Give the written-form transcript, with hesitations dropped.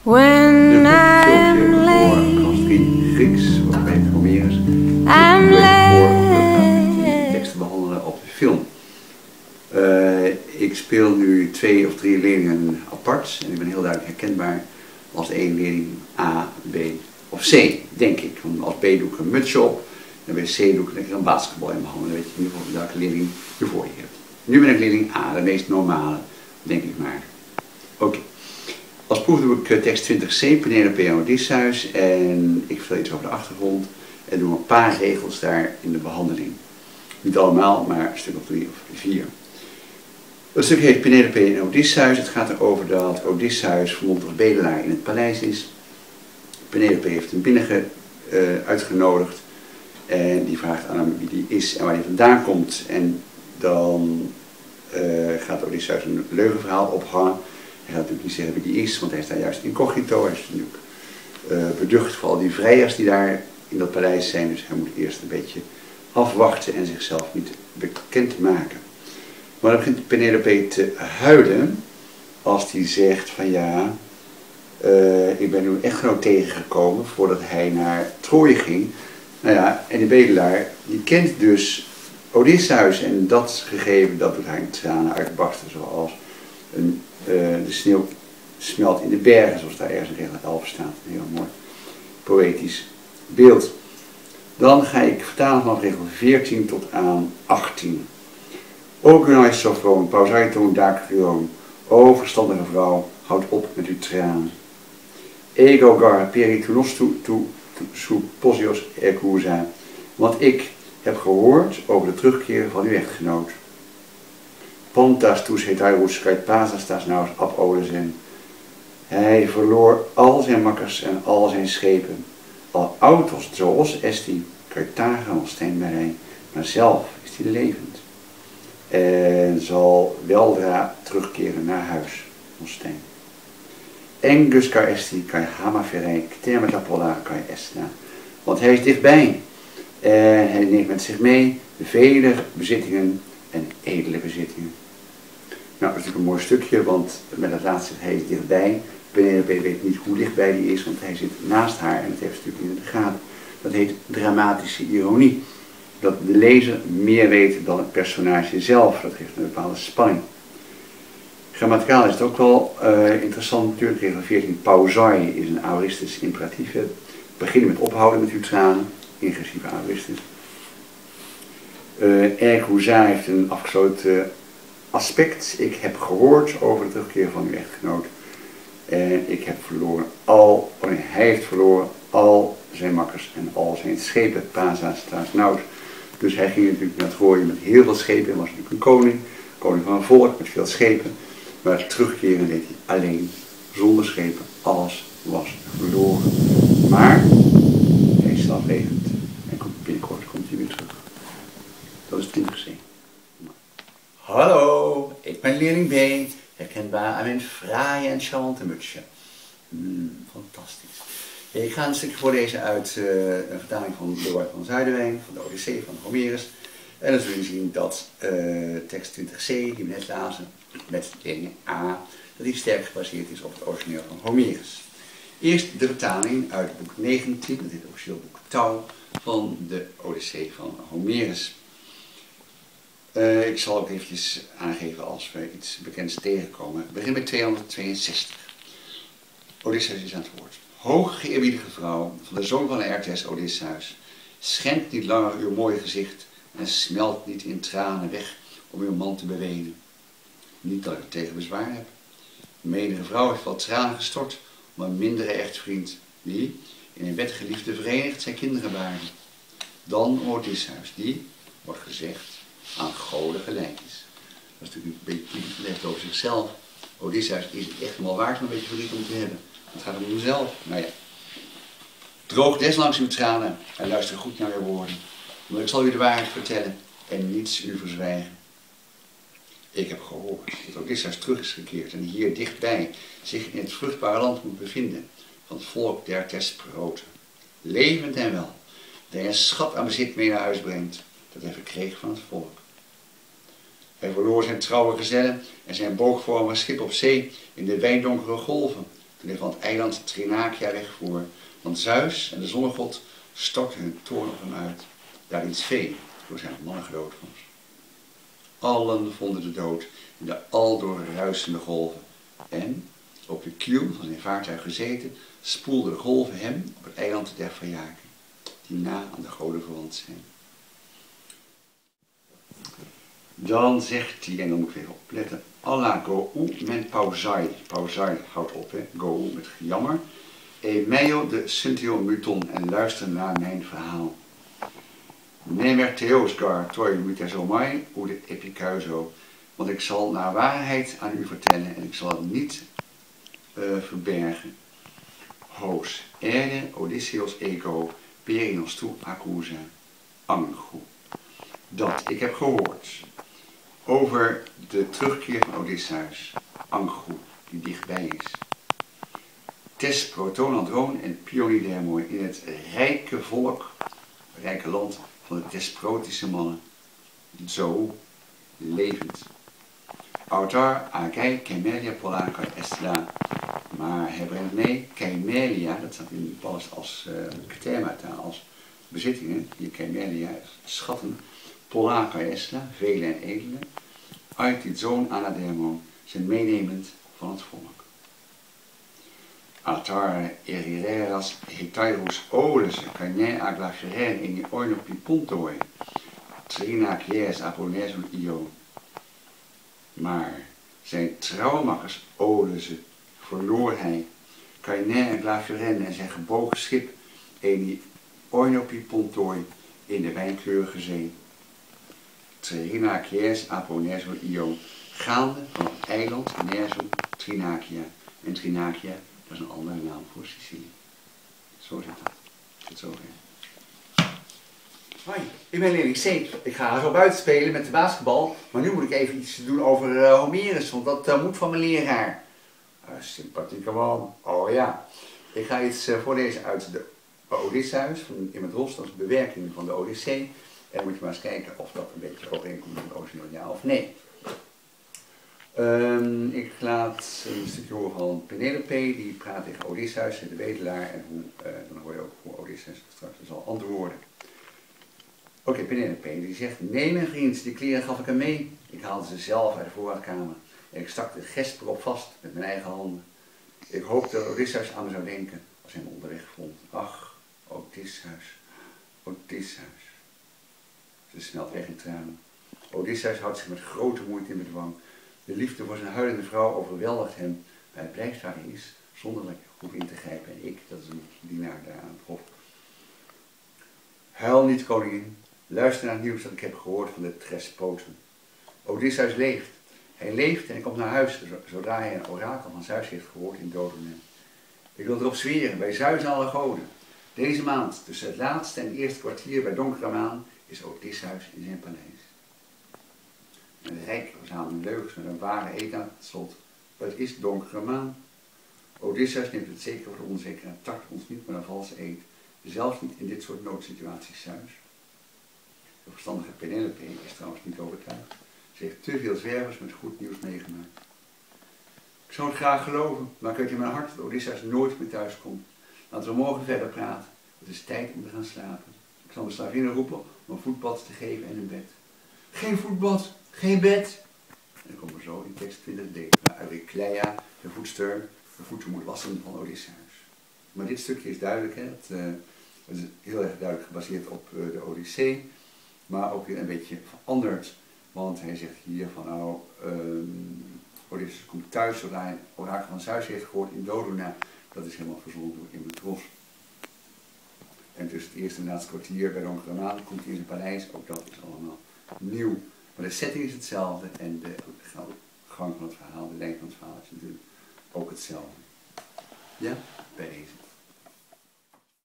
When I'm late, Grieks, wat bij Homerus. I'm late. Teksten behandelen op de film. Ik speel nu 2 of 3 leerlingen apart en ik ben heel duidelijk herkenbaar als één leerling A, B of C, denk ik. Want als B doe ik een mutsje op en bij C doe ik een basketbal in mijn handen. Dan weet je in ieder geval welke leerling je voor je hebt. Nu ben ik leerling A, de meest normale, denk ik maar. Oké. Als proef doe ik tekst 20c, Penelope en Odysseus, en ik vertel iets over de achtergrond en doe een paar regels daar in de behandeling. Niet allemaal, maar een stuk of 3 of 4. Het stuk heet Penelope en Odysseus. Het gaat erover dat Odysseus vermomd als bedelaar in het paleis is. Penelope heeft hem uitgenodigd en die vraagt aan hem wie die is en waar hij vandaan komt. En dan gaat Odysseus een leugenverhaal ophangen. Hij gaat natuurlijk niet zeggen wie die is, want hij is daar juist incognito. Hij is natuurlijk beducht voor al die vrijers die daar in dat paleis zijn. Dus hij moet eerst een beetje afwachten en zichzelf niet bekend maken. Maar dan begint Penelope te huilen als hij zegt van ja, ik ben uw echtgenoot tegengekomen voordat hij naar Troje ging. Nou ja, en die bedelaar die kent dus Odysseus en dat gegeven dat doet haar in tranen uitbarsten zoals de sneeuw smelt in de bergen, zoals daar ergens in regel 11 staat. Een heel mooi poëtisch beeld. Dan ga ik vertalen vanaf regel 14 tot aan 18. O gunais sophroon, pausaiton dacryon, o verstandige vrouw, houd op met uw tranen. Ego gar peritunostu tu supposios ecusa, want ik heb gehoord over de terugkeer van uw echtgenoot. Pontas tus hetairus kai pasas tas naus ab olesen. Hij verloor al zijn makkers en al zijn schepen. Al autos zoals esti, Carthago als steenberij, maar zelf is hij levend. En zal weldra terugkeren naar huis, ons steen. Engus kai esti, kai hamaferei, ktermetapolla kai estna. Want hij is dichtbij. En hij neemt met zich mee vele bezittingen en edele bezittingen. Nou, dat is natuurlijk een mooi stukje, want met het laatste hij is dichtbij. Penelope weet niet hoe dichtbij hij is, want hij zit naast haar en dat heeft ze natuurlijk in de gaten. Dat heet dramatische ironie. Dat de lezer meer weet dan het personage zelf. Dat geeft een bepaalde spanning. Grammaticaal is het ook wel interessant natuurlijk. Regel 14, pausai is een aoristisch imperatief. Beginnen met ophouden met uw tranen, inclusieve aoristis. Ergouza heeft een afgesloten aspect. Ik heb gehoord over de terugkeer van uw echtgenoot. En ik heb verloren hij heeft verloren al zijn makkers en al zijn schepen, Pasa's, Taasnaus. Dus hij ging natuurlijk naar Troje met heel veel schepen en was natuurlijk een koning van een volk met veel schepen. Maar het terugkeren deed hij alleen, zonder schepen, alles was verloren. Maar hij is zelflevend en binnenkort komt hij weer terug. Dat is 20c. Hallo, ik ben leerling B, herkenbaar aan mijn fraaie en charmante mutsje. Fantastisch. Ik ga een stukje voorlezen uit een vertaling van van Zuiderwijn, van de Odyssee van Homerus. En dan zul je zien dat tekst 20c, die we net lazen, met leerling A, dat die sterk gebaseerd is op het origineel van Homerus. Eerst de vertaling uit boek 19, dat heet officieel boek Touw, van de Odyssee van Homerus. Ik zal ook eventjes aangeven als we iets bekends tegenkomen. We beginnen met 262. Odysseus is aan het woord. Hoog geëerbiedige vrouw van de zoon van Laertes, Odysseus, schendt niet langer uw mooie gezicht en smelt niet in tranen weg om uw man te bewenen. Niet dat ik er tegen bezwaar heb. De menige vrouw heeft wel tranen gestort om een mindere echtvriend, die in een wettige liefde verenigd zijn kinderen baarde. Dan Odysseus, die, wordt gezegd, aan goden gelijk is. Dat is natuurlijk een beetje legt over zichzelf. Odysseus is het echt wel waard om een beetje verdriet om te hebben. Het gaat om hemzelf. Nou ja. Droog deslangs uw tranen en luister goed naar uw woorden. Want ik zal u de waarheid vertellen en niets u verzwijgen. Ik heb gehoord dat Odysseus terug is gekeerd en hier dichtbij zich in het vruchtbare land moet bevinden van het volk der Thesproten. Levend en wel, dat hij een schat aan bezit mee naar huis brengt, dat hij verkreeg van het volk. Hij verloor zijn trouwe gezellen en zijn boogvormige schip op zee in de wijndonkere golven, Toen heeft van het eiland Thrinakia wegvoer, want Zeus en de zonnegod stortten hun toorn op hem uit, daar in Sfee, door zijn mannen gedood was. Allen vonden de dood in de aldoor ruisende golven en, op de kiel van zijn vaartuig gezeten, spoelden de golven hem op het eiland der Phaiaken, die na aan de goden verwant zijn. Dan zegt hij, en dan moet ik even opletten, Allah go'u men pauzai. Pauzai houdt op, hè. Go'u met gejammer. E meio de Suntio Muton, en luister naar mijn verhaal. Nemer Theosgar toi mutazomai u de epikuizo. Want ik zal naar waarheid aan u vertellen en ik zal het niet verbergen. Hoos, erde, Odysseus ego, perinos tu accusa, angu. Dat ik heb gehoord over de terugkeer van Odysseus, Angu, die dichtbij is. Tes protonandroon en pionidermooi in het rijke volk, rijke land van de Thesprotische mannen, zo levend. Autar agai Camelia Polaca Estla, maar hij brengt mee Camelia, dat staat in Pallas als themata, als bezittingen, hier Camelia, schatten, Polaca Estla, vele en edele, uit dit zoon Anadermo, zijn meenemend van het volk. Atar erireras hetairus oles, caine aglaferen in oinopi pontoi, trina quies aponesun io. Maar zijn trouwmakkers oleze verloor hij, caine en glaferen en zijn gebogen schip, eni oinopi pontoi in de wijnkleurige zee. Trina quies aponesun io, gaande van het eiland Nerso Thrinakia. En Thrinakia, dat is een andere naam voor Sicilië. Zo zit dat. Tot zover. Hoi, ik ben leerling Seep. Ik ga zo buiten spelen met de basketbal. Maar nu moet ik even iets doen over Homerus, want dat moet van mijn leraar. Sympathieke man. Oh ja. Ik ga iets voorlezen uit de Odysseus in het Ros. Dat is de bewerking van de Odyssee. En dan moet je maar eens kijken of dat een beetje overeenkomt met het origineel, ja of nee. Ik laat een stukje horen van Penelope, die praat tegen Odysseus, de bedelaar, en dan hoor je ook hoe Odysseus straks zal antwoorden. Oké, Penelope, die zegt, nee mijn vriend, die kleren gaf ik hem mee. Ik haalde ze zelf uit de voorraadkamer en ik stak de gesp erop vast met mijn eigen handen. Ik hoopte dat Odysseus aan me zou denken als hij me onderweg vond. Ach, Odysseus, Odysseus. Ze smelt weg in tranen. Odysseus houdt zich met grote moeite in bedwang. De liefde voor zijn huilende vrouw overweldigt hem, maar hij blijft waar hij is, zonder dat ik hoef in te grijpen. En ik, dat is een dienaar daar aan het hof. Huil niet, koningin. Luister naar het nieuws dat ik heb gehoord van de Thesproten. Odysseus leeft. Hij leeft en hij komt naar huis, zodra hij een orakel van Zeus heeft gehoord in Dodona. Ik wil erop zweren, bij Zeus en alle goden. Deze maand, tussen het laatste en het eerste kwartier bij donkere maan, is Odysseus in zijn paleis. En de rijk verzamelen leugens met een ware eed aan het slot. Het is donkere maan. Odysseus neemt het zeker voor de onzeker en tart ons niet met een valse eed. Zelfs niet in dit soort noodsituaties Zeus. De verstandige Penelope is trouwens niet overtuigd. Ze heeft te veel zwervers met goed nieuws meegemaakt. Ik zou het graag geloven, maar ik weet in mijn hart dat Odysseus nooit meer thuis komt. Laten we morgen verder praten. Het is tijd om te gaan slapen. Ik zal de slavinnen roepen om een voetbad te geven en een bed. Geen voetbad, geen bed. En dan komen we zo in tekst 20 delen. Eurykleia, de voetster, de voeten moet wassen van Odysseus. Maar dit stukje is duidelijk, hè? Het is heel erg duidelijk gebaseerd op de Odyssee, maar ook weer een beetje veranderd. Want hij zegt hier van nou, Odysseus komt thuis zodra hij orakel van Zeus heeft gehoord in Dodona. Dat is helemaal verzonnen door Immutros. En tussen het eerste en laatste kwartier bij donkere maan komt hij in zijn paleis. Ook dat is allemaal nieuw. Maar de setting is hetzelfde en de gang van het verhaal, de lijn van het verhaal is natuurlijk ook hetzelfde. Ja, bij deze.